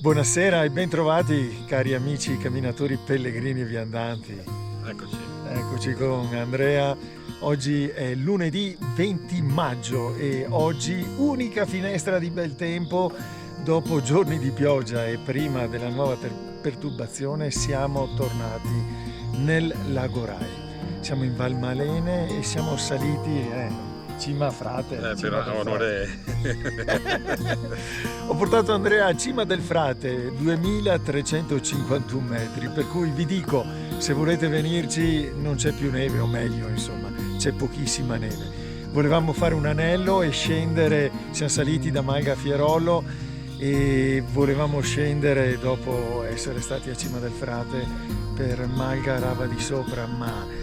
Buonasera e bentrovati cari amici camminatori, pellegrini e viandanti. Eccoci con Andrea. Oggi è lunedì 20 maggio e oggi unica finestra di bel tempo. Dopo giorni di pioggia e prima della nuova perturbazione siamo tornati nel Lago Rai. Siamo in Val Malene e siamo saliti cima a Frate. Per onore. Ho portato Andrea a Cima del Frate, 2351 metri, per cui vi dico, se volete venirci non c'è più neve, o meglio insomma, c'è pochissima neve. Volevamo fare un anello e scendere, siamo saliti da Malga a Fierollo e volevamo scendere dopo essere stati a Cima del Frate per Malga Rava di Sopra, ma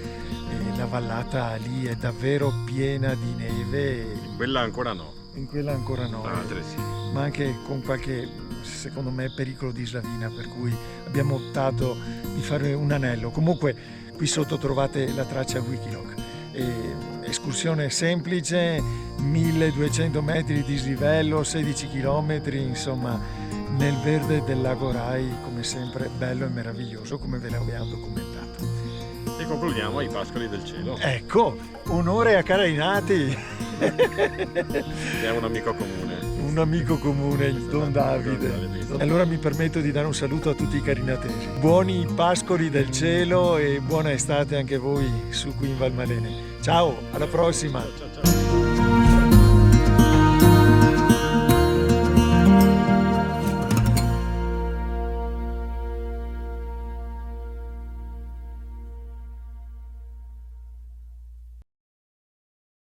la vallata lì è davvero piena di neve. In quella ancora no. In quella ancora no. Altre sì. Ma anche con qualche, secondo me, pericolo di slavina, per cui abbiamo optato di fare un anello. Comunque qui sotto trovate la traccia Wikiloc. Escursione semplice, 1200 metri di dislivello, 16 km, insomma, nel verde del Lago Rai, come sempre bello e meraviglioso, come ve l'abbiamo documentato. E concludiamo ai Pascoli del Cielo. Ecco, onore a Carainati. Abbiamo un amico comune. Un amico comune, il Don Davide. E allora mi permetto di dare un saluto a tutti i carinatesi. Buoni Pascoli del Cielo e buona estate anche voi su qui in Val Malene. Ciao, alla prossima. Ciao.